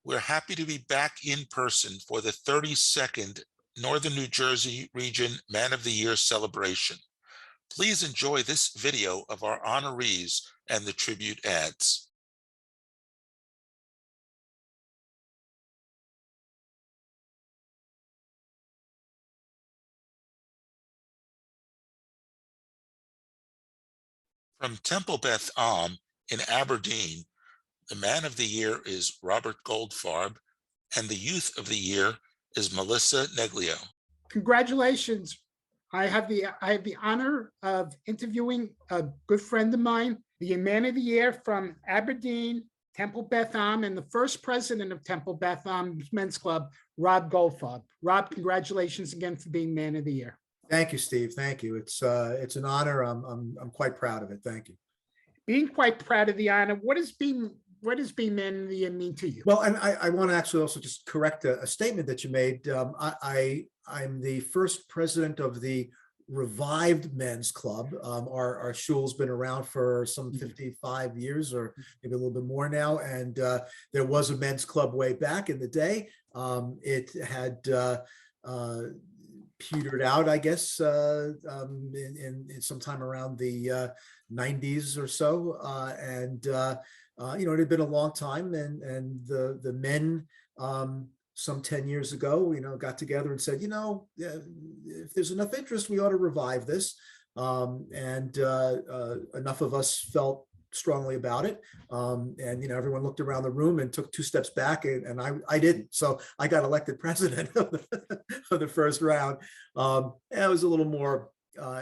We're happy to be back in person for the 32nd Northern New Jersey Region Man of the Year celebration. Please enjoy this video of our honorees and the tribute ads. From Temple Beth Am in Aberdeen, the Man of the Year is Robert Goldfarb, and the Youth of the Year is Melissa Neglio. Congratulations. I have the honor of interviewing a good friend of mine, the Man of the Year from Aberdeen, Temple Beth Am, and the first president of Temple Beth Am Men's Club, Rob Goldfarb. Rob, congratulations again for being Man of the Year. Thank you, Steve. Thank you. It's an honor. I'm quite proud of it. Thank you. Being quite proud of the honor, what does being Man of the Year mean to you? Well, and I want to actually also just correct a statement that you made. I'm the first president of the revived men's club. Our shul's been around for some 55 years or maybe a little bit more now. And there was a men's club way back in the day. It had petered out, I guess, in sometime around the 90s or so. You know, it had been a long time, and the men some 10 years ago, you know, got together and said, you know, if there's enough interest, we ought to revive this. Enough of us felt strongly about it. You know, everyone looked around the room and took 2 steps back, and I didn't. So I got elected president of the first round. I was a little more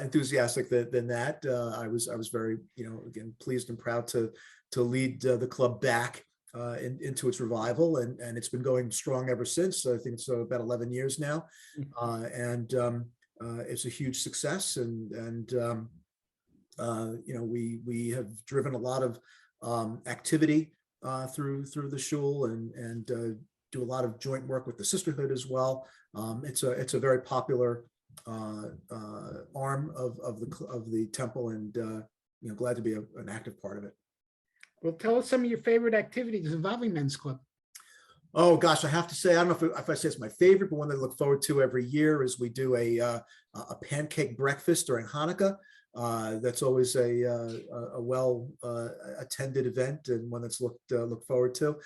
enthusiastic than that. I was very, you know, again, pleased and proud to lead the club back into its revival, and it's been going strong ever since. I think it's about 11 years now, it's a huge success. You know, we have driven a lot of activity through the shul, and do a lot of joint work with the sisterhood as well. It's a very popular arm of the temple, and you know, glad to be an active part of it. Well, tell us some of your favorite activities involving Men's Club. Oh gosh, I have to say, I don't know if I say it's my favorite, but one that I look forward to every year is we do a pancake breakfast during Hanukkah. That's always a well attended event, and one that's looked forward to.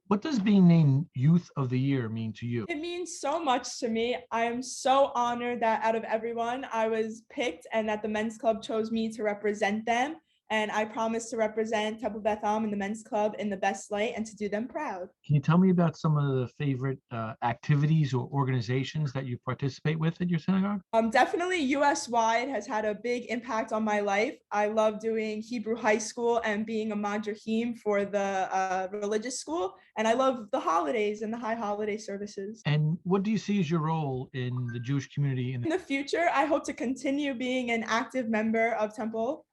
What does being named Youth of the Year mean to you? It means so much to me. I am so honored that out of everyone, I was picked and that the Men's Club chose me to represent them. And I promise to represent Temple Beth Am and the Men's Club in the best light and to do them proud. Can you tell me about some of the favorite activities or organizations that you participate with at your synagogue? Definitely US-wide has had a big impact on my life. I love doing Hebrew high school and being a madrahim for the religious school. And I love the holidays and the high holiday services. And what do you see as your role in the Jewish community? In the future, I hope to continue being an active member of Temple,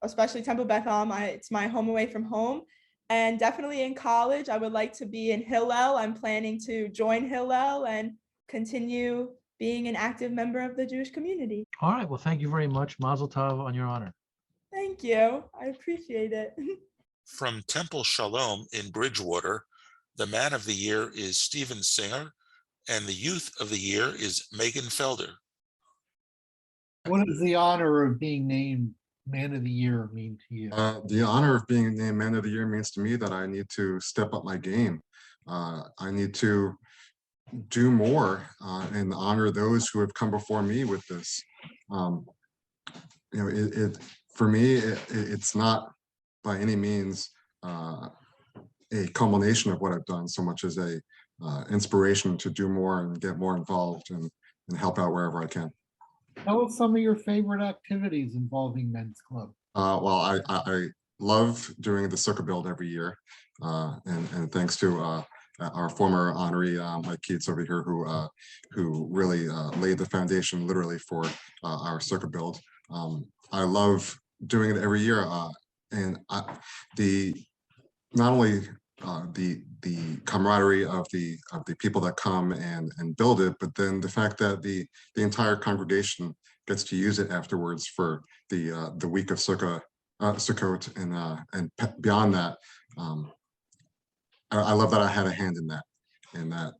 especially Temple Beth Am. It's my home away from home. And definitely in college, I would like to be in Hillel. I'm planning to join Hillel and continue being an active member of the Jewish community. All right. Well, thank you very much. Mazel tov on your honor. Thank you. I appreciate it. From Temple Shalom in Bridgewater, the Man of the Year is Stephen Singer, and the Youth of the Year is Megan Felder. What does the honor of being named Man of the Year mean to you? The honor of being named Man of the Year means to me that I need to step up my game. I need to do more and honor those who have come before me with this. You know, for me, it's not by any means a culmination of what I've done so much as a inspiration to do more and get more involved and help out wherever I can. Tell us some of your favorite activities involving Men's Club. Well, I love doing the sukkah build every year, and thanks to our former honoree Mike Keats over here, who really laid the foundation literally for our sukkah build. I love doing it every year, and not only the camaraderie of the people that come and build it, but then the fact that the entire congregation gets to use it afterwards for the week of Sukkot, and beyond that. I love that I had a hand in that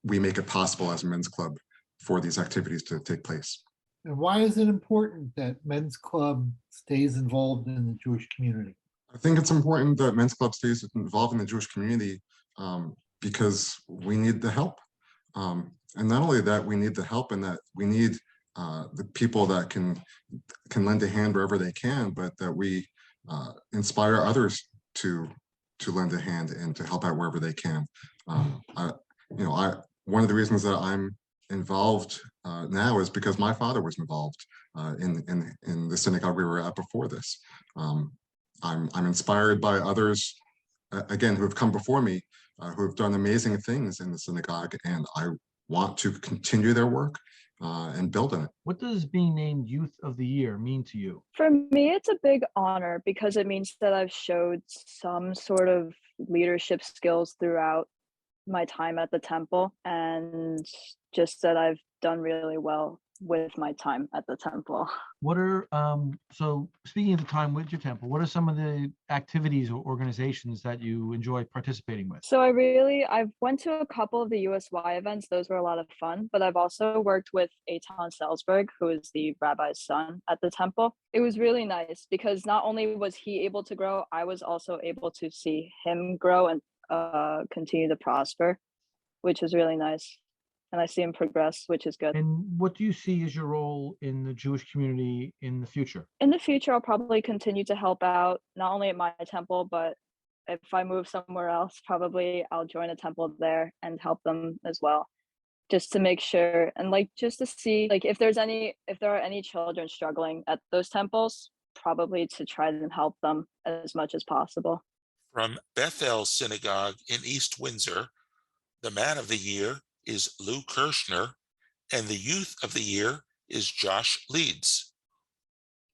we make it possible as a men's club for these activities to take place. And why is it important that men's club stays involved in the Jewish community? I think it's important that men's club stays involved in the Jewish community because we need the help. And not only that, we need the help and that we need the people that can lend a hand wherever they can, but that we inspire others to lend a hand and to help out wherever they can. One of the reasons that I'm involved now is because my father was involved in the synagogue we were at before this. I'm inspired by others, again, who have come before me, who have done amazing things in the synagogue, and I want to continue their work and build on it. What does being named Youth of the Year mean to you? For me, it's a big honor because it means that I've showed some sort of leadership skills throughout my time at the temple, and just that I've done really well with my time at the temple. What are, so speaking of the time with your temple, what are some of the activities or organizations that you enjoy participating with? So I've went to a couple of the USY events. Those were a lot of fun, but I've also worked with Eitan Selsberg, who is the rabbi's son at the temple. It was really nice because not only was he able to grow, I was also able to see him grow and continue to prosper, which was really nice. And I see him progress, which is good. And what do you see as your role in the Jewish community in the future? In the future, I'll probably continue to help out, not only at my temple, but if I move somewhere else, probably I'll join a temple there and help them as well, just to make sure and just to see if there are any children struggling at those temples, probably to try and help them as much as possible. From Bethel Synagogue in East Windsor, the Man of the Year is Lou Kirshner, and the Youth of the Year is Josh Leeds.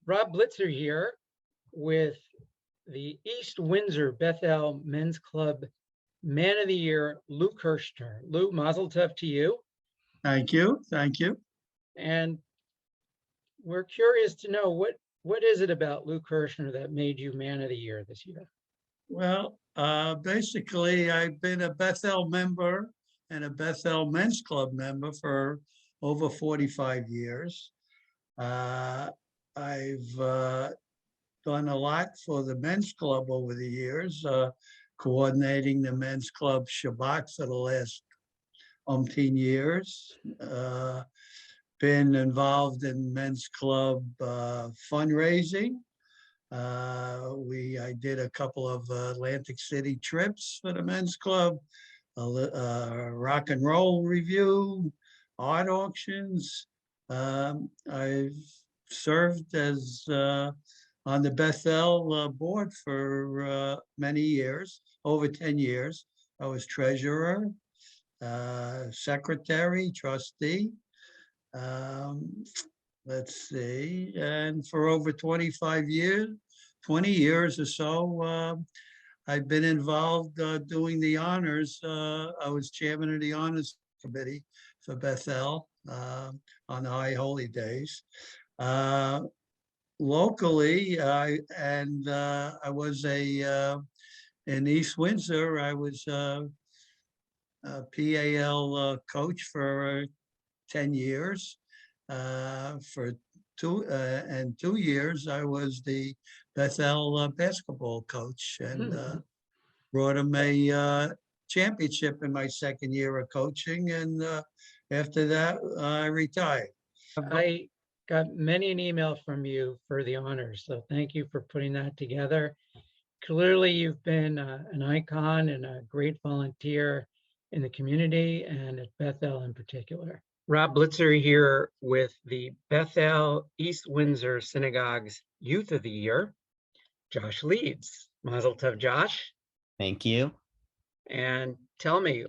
Rob Blitzer here with the East Windsor Bethel Men's Club Man of the Year, Lou Kirshner. Lou, mazel tov to you. Thank you. Thank you. And we're curious to know what is it about Lou Kirshner that made you Man of the Year this year? Well, basically, I've been a Bethel member and a Bethel Men's Club member for over 45 years. I've done a lot for the men's club over the years, coordinating the men's club Shabbat for the last umpteen years. Been involved in men's club fundraising. I did a couple of Atlantic City trips for the men's club, rock and roll review, art auctions. I've served as on the Bethel board for many years, over 10 years. I was treasurer, secretary, trustee. Let's see, and for over 20 years or so, I've been involved doing the honors. I was chairman of the honors committee for Bethel on the High Holy Days. Locally, I was in East Windsor. I was a PAL coach for 10 years. For 2 years, I was the Bethel basketball coach and brought him a championship in my second year of coaching. And after that, I retired. I got many an email from you for the honors, so thank you for putting that together. Clearly, you've been an icon and a great volunteer in the community and at Bethel in particular. Rob Blitzer here with the Bethel East Windsor Synagogue's Youth of the Year, Josh Leeds. Mazel tov, Josh. Thank you. And tell me,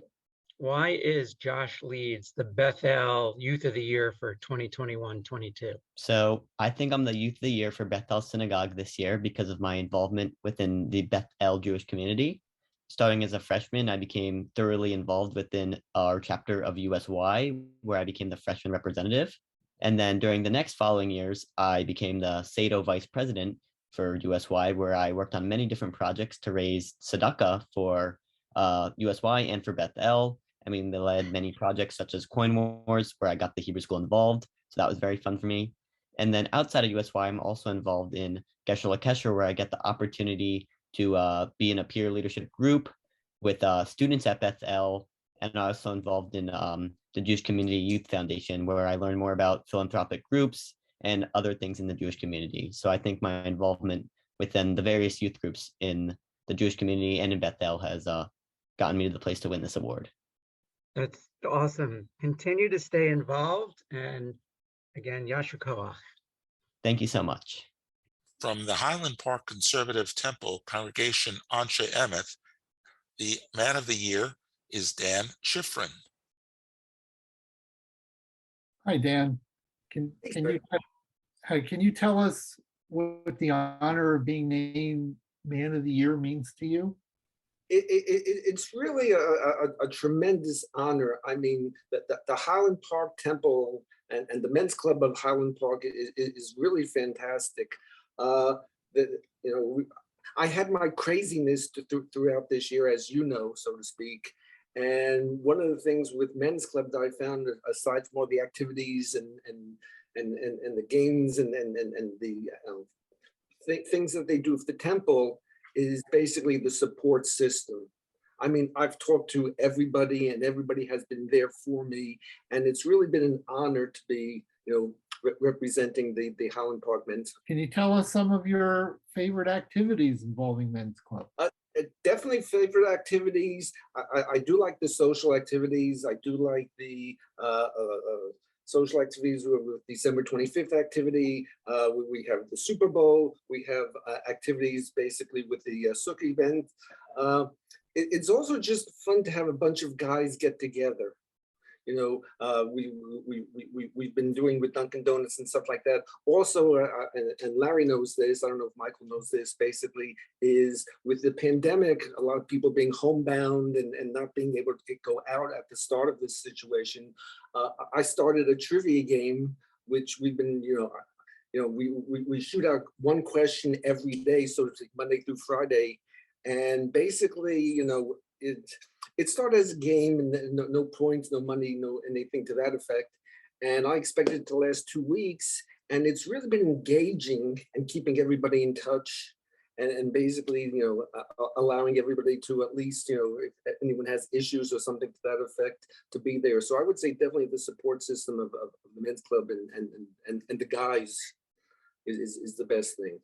why is Josh Leeds the Bethel Youth of the Year for 2021-22? So I think I'm the Youth of the Year for Bethel Synagogue this year because of my involvement within the Bethel Jewish community. Starting as a freshman, I became thoroughly involved within our chapter of USY, where I became the freshman representative. And then during the next following years, I became the Sado vice president for USY, where I worked on many different projects to raise tzedakah for USY and for Beth El. I mean, they led many projects such as Coin Wars, where I got the Hebrew School involved. So that was very fun for me. And then outside of USY, I'm also involved in Gesher LaKesher, where I get the opportunity to be in a peer leadership group with students at Beth El, and also involved in the Jewish Community Youth Foundation, where I learn more about philanthropic groups and other things in the Jewish community. So I think my involvement within the various youth groups in the Jewish community and in Beth El has gotten me to the place to win this award. That's awesome. Continue to stay involved. And again, Yasher Koach. Thank you so much. From the Highland Park Conservative Temple Congregation Anshe Emeth, the Man of the Year is Dan Schifrin. Hi, Dan. Can you tell us what the honor of being named Man of the Year means to you? It's really a tremendous honor. I mean, the Highland Park Temple and the Men's Club of Highland Park is really fantastic. I had my craziness throughout this year, as you know, so to speak. And one of the things with Men's Club that I found, aside from all the activities and the games and the things that they do with the temple, is basically the support system. I mean, I've talked to everybody and everybody has been there for me. And it's really been an honor to be, representing the Highland Park Men's. Can you tell us some of your favorite activities involving Men's Club? Definitely favorite activities. I do like the social activities. I do like the social activities with December 25th activity. We have the Super Bowl. We have activities basically with the Sukkah event. It's also just fun to have a bunch of guys get together. We've been doing with Dunkin' Donuts and stuff like that. Also, and Larry knows this, I don't know if Michael knows this, basically, is with the pandemic, a lot of people being homebound and not being able to go out at the start of this situation. I started a trivia game, which we've been, we shoot out one question every day, so it's Monday through Friday. And basically, it started as a game and no points, no money, no anything to that effect. And I expected it to last 2 weeks. And it's really been engaging and keeping everybody in touch and basically, allowing everybody to at least, if anyone has issues or something to that effect, to be there. So I would say definitely the support system of the Men's Club and the guys is the best thing.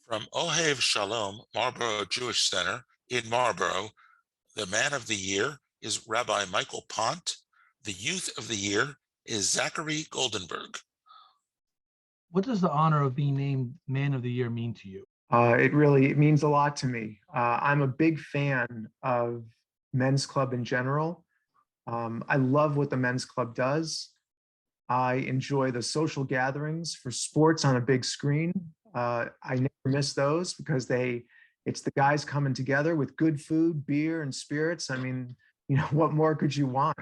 From Ohev Shalom Marlborough Jewish Center in Marlborough, the Man of the Year is Rabbi Michael Pont. The Youth of the Year is Zachary Goldenberg. What does the honor of being named Man of the Year mean to you? It means a lot to me. I'm a big fan of Men's Club in general. I love what the Men's Club does. I enjoy the social gatherings for sports on a big screen. I never miss those because it's the guys coming together with good food, beer, and spirits. I mean, what more could you want?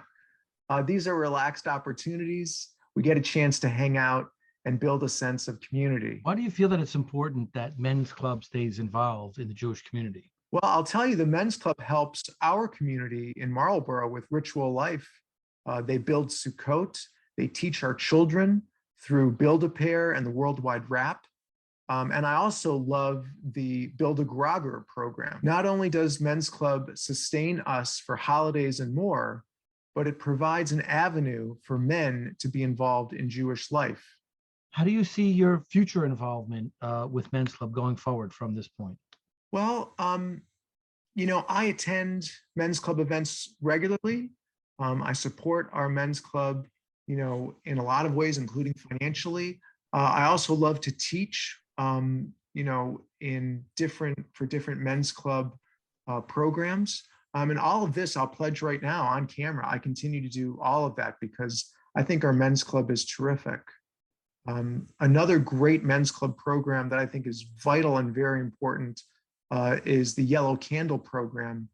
These are relaxed opportunities. We get a chance to hang out and build a sense of community. Why do you feel that it's important that Men's Club stays involved in the Jewish community? Well, I'll tell you, the Men's Club helps our community in Marlborough with ritual life. They build Sukkot. They teach our children through Build-A-Pair and the Worldwide Wrap. And I also love the Build a Grager program. Not only does Men's Club sustain us for holidays and more, but it provides an avenue for men to be involved in Jewish life. How do you see your future involvement with Men's Club going forward from this point? Well, I attend Men's Club events regularly. I support our men's club, in a lot of ways, including financially. I also love to teach, for different men's club programs. And all of this I'll pledge right now on camera. I continue to do all of that because I think our men's club is terrific. Another great men's club program that I think is vital and very important is the Yellow Candle program.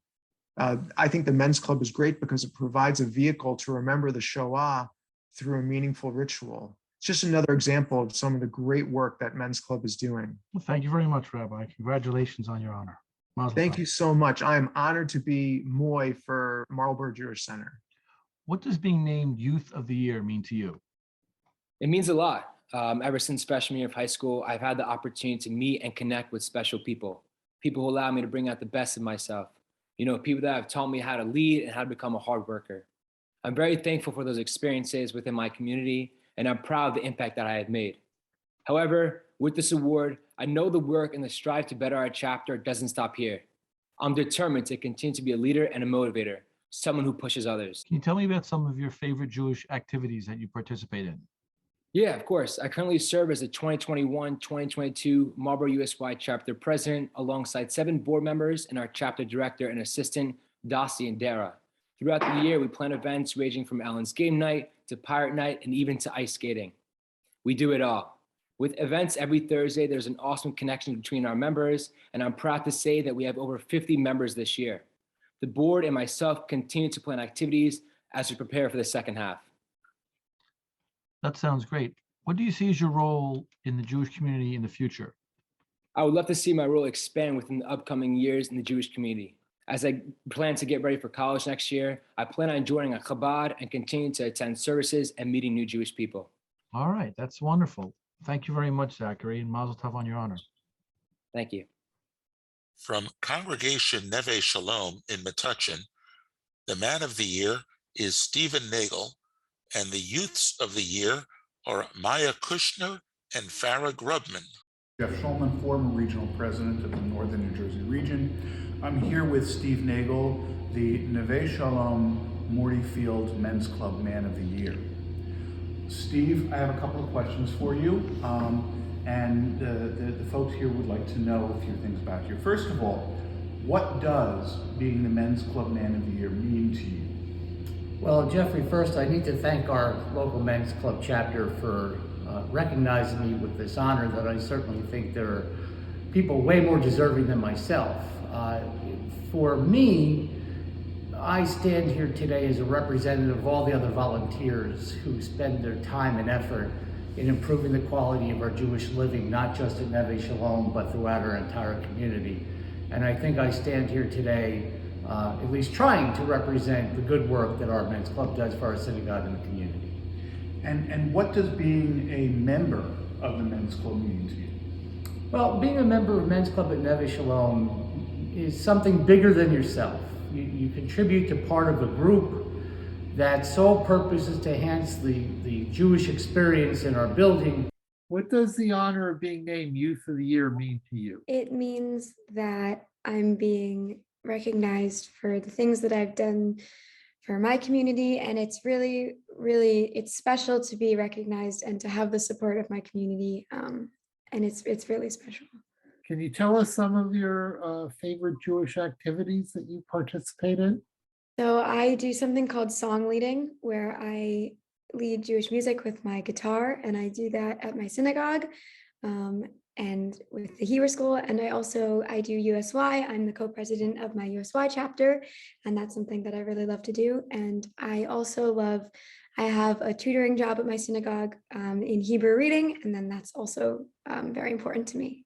I think the men's club is great because it provides a vehicle to remember the Shoah through a meaningful ritual. It's just another example of some of the great work that men's club is doing. Well, thank you very much, Rabbi. Congratulations on your honor. Mazel Thank tov. you so much. I am honored to be Moy for Marlborough Jewish Center. What does being named Youth of the Year mean to you? It means a lot. Ever since freshman year of high school, I've had the opportunity to meet and connect with special people who allow me to bring out the best of myself. People that have taught me how to lead and how to become a hard worker. I'm very thankful for those experiences within my community, and I'm proud of the impact that I have made. However, with this award, I know the work and the strive to better our chapter doesn't stop here. I'm determined to continue to be a leader and a motivator, someone who pushes others. Can you tell me about some of your favorite Jewish activities that you participate in? Yeah, of course. I currently serve as the 2021-2022 Marlborough USY chapter president alongside 7 board members and our chapter director and assistant, Dasi and Dara. Throughout the year, we plan events ranging from Allen's Game Night to Pirate Night and even to ice skating. We do it all. With events every Thursday, there's an awesome connection between our members, and I'm proud to say that we have over 50 members this year. The board and myself continue to plan activities as we prepare for the second half. That sounds great. What do you see as your role in the Jewish community in the future? I would love to see my role expand within the upcoming years in the Jewish community. As I plan to get ready for college next year, I plan on joining a Chabad and continue to attend services and meeting new Jewish people. All right, that's wonderful. Thank you very much, Zachary, and Mazel Tov on your honor. Thank you. From Congregation Neve Shalom in Metuchen, the Man of the Year is Stephen Nagel, and the Youths of the Year are Maya Kushner and Farah Grubman. Jeff Schulman, former regional president of the Northern New Jersey region. I'm here with Steve Nagel, the Neve Shalom Morty Field Men's Club Man of the Year. Steve, I have a couple of questions for you, and the folks here would like to know a few things about you. First of all, what does being the Men's Club Man of the Year mean to you? Well, Jeffrey, first I need to thank our local men's club chapter for recognizing me with this honor that I certainly think there are people way more deserving than myself. For me, I stand here today as a representative of all the other volunteers who spend their time and effort in improving the quality of our Jewish living, not just at Neve Shalom, but throughout our entire community. And I think I stand here today at least trying to represent the good work that our men's club does for our synagogue and the community. And what does being a member of the men's club mean to you? Well, being a member of men's club at Neve Shalom is something bigger than yourself. You contribute to part of a group that sole purpose is to enhance the Jewish experience in our building. What does the honor of being named Youth of the Year mean to you? It means that I'm being recognized for the things that I've done for my community, and it's really, it's special to be recognized and to have the support of my community, and it's really special. Can you tell us some of your favorite Jewish activities that you participate in? So I do something called song leading, where I lead Jewish music with my guitar, and I do that at my synagogue and with the Hebrew school. And I do USY. I'm the co-president of my USY chapter, and that's something that I really love to do. And I also I have a tutoring job at my synagogue in Hebrew reading, and then that's also very important to me.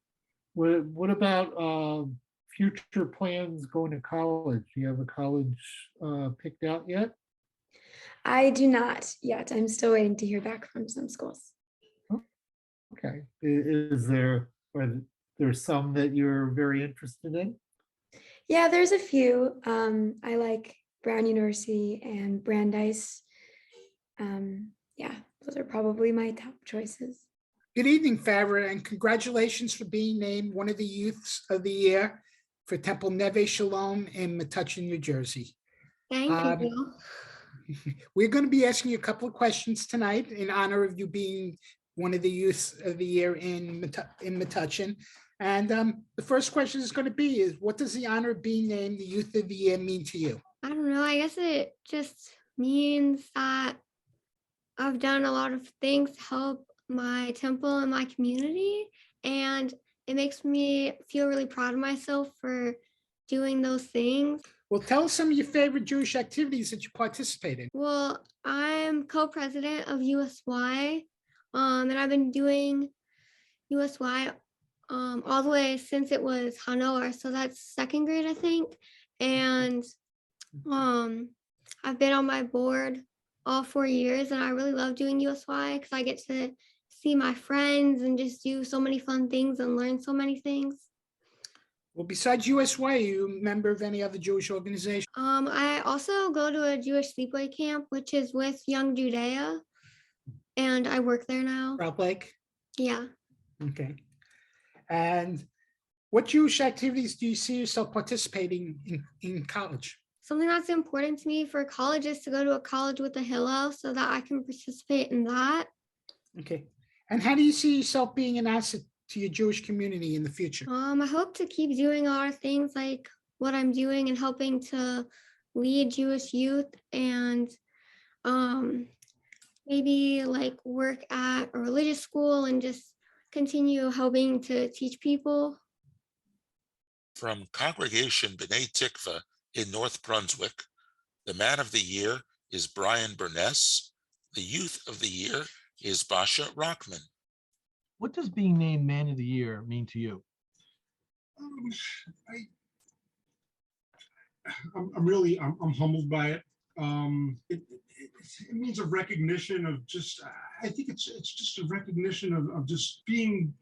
What about future plans going to college? Do you have a college picked out yet? I do not yet. I'm still waiting to hear back from some schools. Okay. Are there some that you're very interested in? Yeah, there's a few. I like Brown University and Brandeis. Yeah, those are probably my top choices. Good evening, Farah, and congratulations for being named one of the Youths of the Year for Temple Neve Shalom in Metuchen, New Jersey. Thank you. We're going to be asking you a couple of questions tonight in honor of you being one of the youth of the year in Metuchen. And the first question is going to be is, what does the honor of being named the youth of the year mean to you? I don't know. I guess it just means that I've done a lot of things to help my temple and my community. And it makes me feel really proud of myself for doing those things. Well, tell us some of your favorite Jewish activities that you participate in. Well, I'm co-president of USY, and I've been doing USY all the way since it was Hanor, so that's second grade, I think. And I've been on my board all 4 years, and I really love doing USY because I get to see my friends and just do so many fun things and learn so many things. Well, besides USY, are you a member of any other Jewish organization? I also go to a Jewish sleepaway camp, which is with Young Judea, and I work there now. Trout Lake? Yeah. Okay. And what Jewish activities do you see yourself participating in college? Something that's important to me for college is to go to a college with a Hillel so that I can participate in that. Okay. And how do you see yourself being an asset to your Jewish community in the future? I hope to keep doing a lot of things like what I'm doing and helping to lead Jewish youth and maybe like work at a religious school and just continue helping to teach people. From Congregation B'nai Tikva in North Brunswick, the man of the year is Brian Burness. The youth of the year is Basha Rockman. What does being named Man of the Year mean to you? I'm humbled by it. It means a recognition of just, I think it's just a recognition of just being,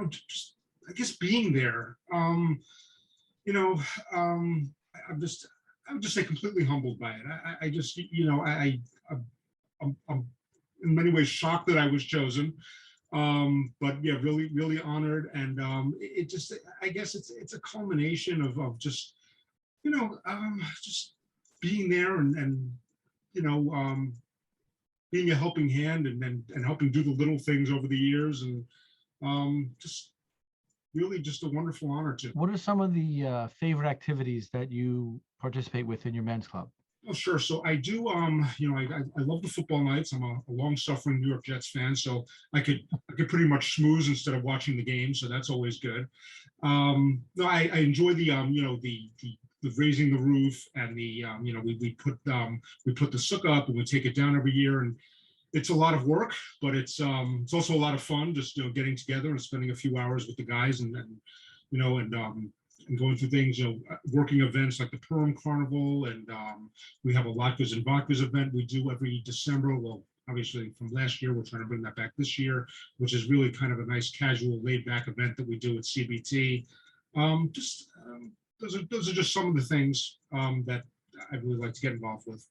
just, I guess, being there. I'm just say completely humbled by it. I just, I'm in many ways shocked that I was chosen. But yeah, really, really honored. And it just, I guess it's a culmination of just, just being there and being a helping hand and helping do the little things over the years. And just really just a wonderful honor too. What are some of the favorite activities that you participate with in your men's club? Oh, sure. So I do, I love the football nights. I'm a long-suffering New York Jets fan, so I could pretty much snooze instead of watching the game. So that's always good. No, I enjoy the raising the roof and the, we put the sukkah up and we take it down every year, and it's a lot of work, but it's also a lot of fun. Just getting together and spending a few hours with the guys and going through things, working events like the Purim Carnival, and we have a Latkes and Vodkas event we do every December. Well, obviously from last year, we're trying to bring that back this year, which is really kind of a nice casual laid back event that we do at CBT. Those are just some of the things that I really like to get involved with.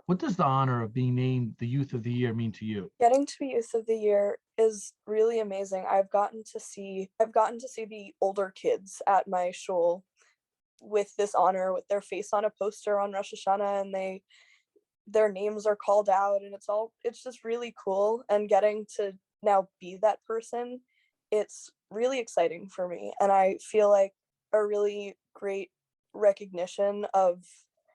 What does the honor of being named the Youth of the Year mean to you? Getting to be Youth of the Year is really amazing. I've gotten to see the older kids at my shul with this honor, with their face on a poster on Rosh Hashanah, and their names are called out, and it's just really cool. And getting to now be that person, it's really exciting for me, and I feel like a really great recognition of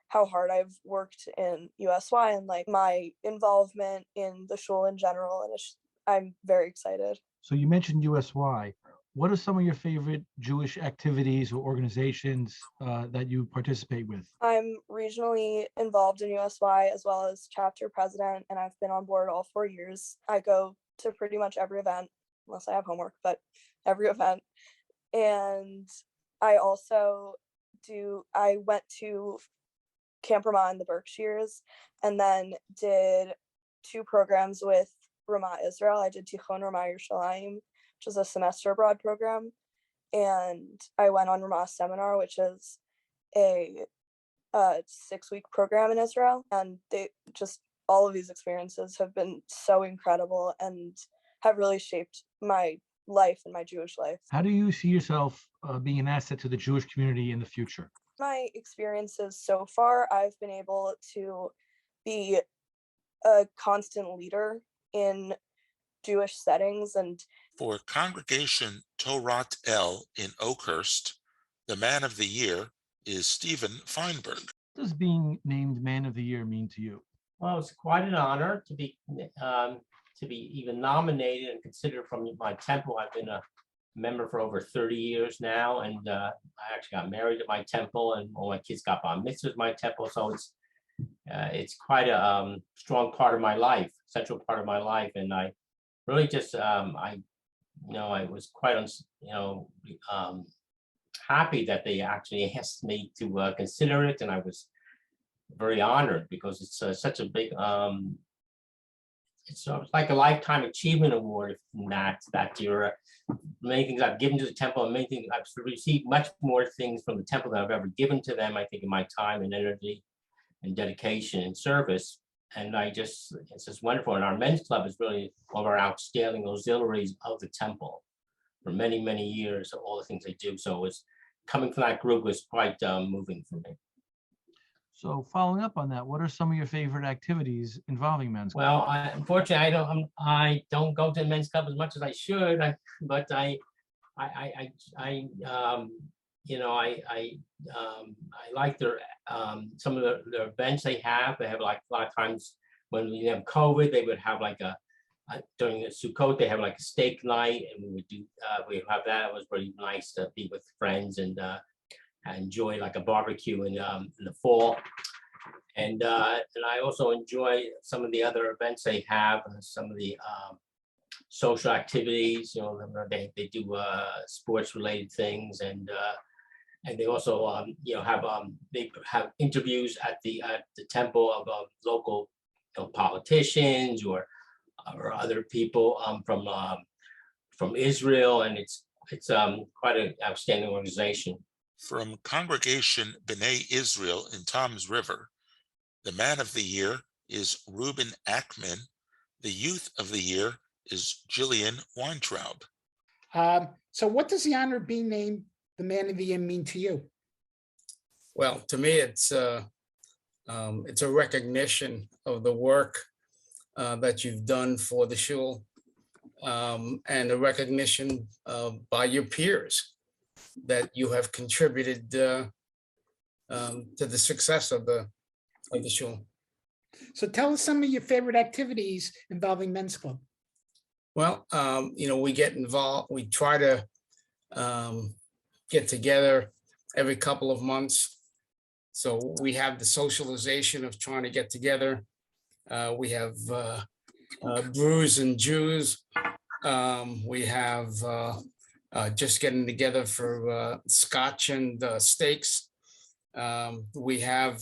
how hard I've worked in USY and like my involvement in the shul in general. And I'm very excited. So you mentioned USY. What are some of your favorite Jewish activities or organizations that you participate with? I'm regionally involved in USY as well as chapter president, and I've been on board all 4 years. I go to pretty much every event, unless I have homework, but every event. And I went to Camp Ramah in the Berkshires, and then did 2 programs with Ramah Israel. I did Tichon Ramah Yerushalayim, which is a semester abroad program, and I went on Ramah Seminar, which is a 6-week program in Israel. And all of these experiences have been so incredible and have really shaped my life and my Jewish life. How do you see yourself being an asset to the Jewish community in the future? My experiences so far, I've been able to be a constant leader in Jewish settings. And For Congregation Torat El in Oakhurst, the Man of the Year is Stephen Feinberg. What does being named Man of the Year mean to you? Well, it's quite an honor to be even nominated and considered from my temple. I've been a member for over 30 years now, and I actually got married at my temple, and all my kids got bar mitzvahs at my temple. So it's quite a strong part of my life, central part of my life, and I really just I was quite happy that they actually asked me to consider it, and I was very honored because it's such a big it's like a lifetime achievement award in that you're many things I've given to the temple, and many things I've received much more things from the temple than I've ever given to them, I think, in my time and energy and dedication and service. And it's just wonderful. And our men's club is really one of our outstanding auxiliaries of the temple for many, many years, of all the things they do. So it's coming from that group was quite moving for me. So following up on that, what are some of your favorite activities involving men's club? Well, unfortunately, I don't go to the men's club as much as I should, but I like their some of the events they have. They have like a lot of times when we have COVID, they would have like during the Sukkot, they have like a steak night, and we have that. It was pretty nice to be with friends and enjoy like a barbecue in the fall. And I also enjoy some of the other events they have, some of the social activities. They do sports related things, and they also they have interviews at the temple of local politicians or other people from Israel, and it's quite an outstanding organization. From Congregation B'nai Israel in Toms River, the Man of the Year is Reuben Ackman. The Youth of the Year is Jillian Weintraub. So what does the honor of being named the Man of the Year mean to you? Well, to me, it's a recognition of the work that you've done for the shul, and a recognition by your peers that you have contributed to the success of the shul. So tell us some of your favorite activities involving men's club. Well, we get involved. We try to get together every couple of months. So we have the socialization of trying to get together. We have brews and Jews. We have just getting together for scotch and steaks. We have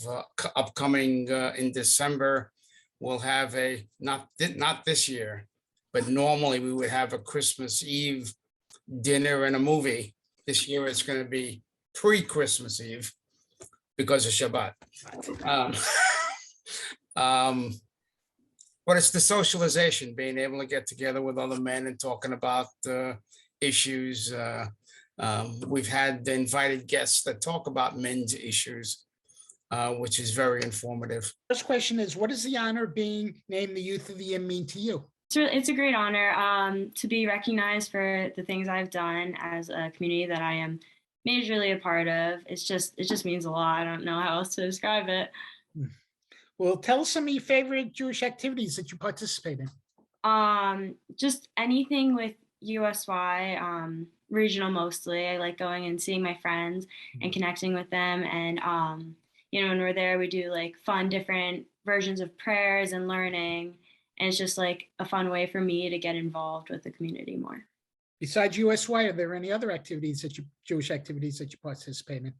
upcoming in December, we'll have not this year, but normally we would have a Christmas Eve dinner and a movie. This year it's going to be pre-Christmas Eve because of Shabbat. But it's the socialization, being able to get together with other men and talking about issues. We've had invited guests that talk about men's issues, which is very informative. First question is, what does the honor of being named the Youth of the Year mean to you? It's a great honor to be recognized for the things I've done as a community that I am majorly a part of. It just means a lot. I don't know how else to describe it. Well, tell us some of your favorite Jewish activities that you participate in. Just anything with USY, regional mostly. I like going and seeing my friends and connecting with them. And, when we're there, we do like fun, different versions of prayers and learning. And it's just like a fun way for me to get involved with the community more. Besides USY, are there any other activities Jewish activities that you participate in?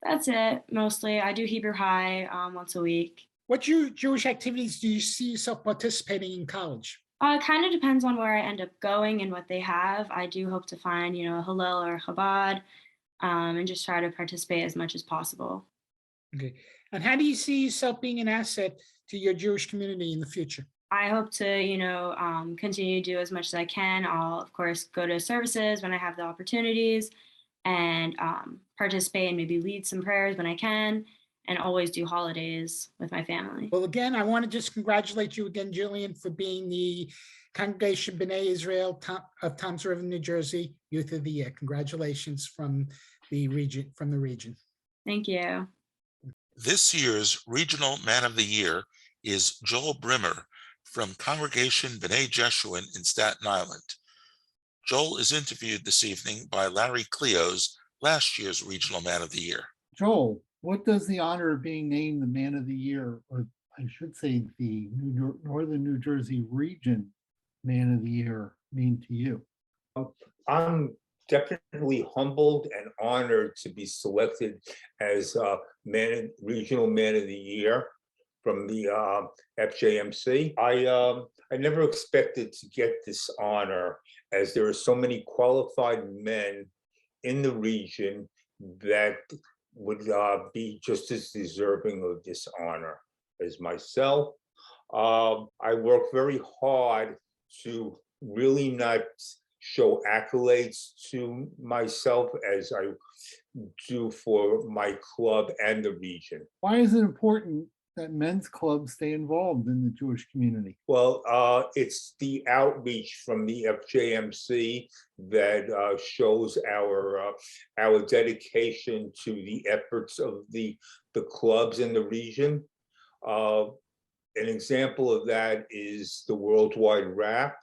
That's it, mostly. I do Hebrew High once a week. What Jewish activities do you see yourself participating in college? It kind of depends on where I end up going and what they have. I do hope to find, a Hillel or Chabad, and just try to participate as much as possible. Okay. And how do you see yourself being an asset to your Jewish community in the future? I hope to, continue to do as much as I can. I'll, of course, go to services when I have the opportunities and participate and maybe lead some prayers when I can. and always do holidays with my family. Well, again, I want to just congratulate you again, Jillian, for being the Congregation B'nai Israel of Toms River, New Jersey, Youth of the Year. Congratulations from the region. Thank you. This year's Regional Man of the Year is Joel Brimmer from Congregation B'nai Jeshurun in Staten Island. Joel is interviewed this evening by Larry Cleo's last year's Regional Man of the Year. Joel, what does the honor of being named the Man of the Year, or I should say the Northern New Jersey Region Man of the Year, mean to you? I'm definitely humbled and honored to be selected as Regional Man of the Year from the FJMC. I never expected to get this honor, as there are so many qualified men in the region that would be just as deserving of this honor as myself. I work very hard to really not show accolades to myself as I do for my club and the region. Why is it important that men's clubs stay involved in the Jewish community? Well, it's the outreach from the FJMC that shows our dedication to the efforts of the clubs in the region. An example of that is the Worldwide Wrap.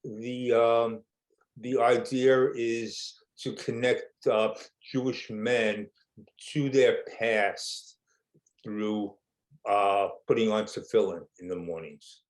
The idea is to connect Jewish men to their past through putting on tefillin in the mornings.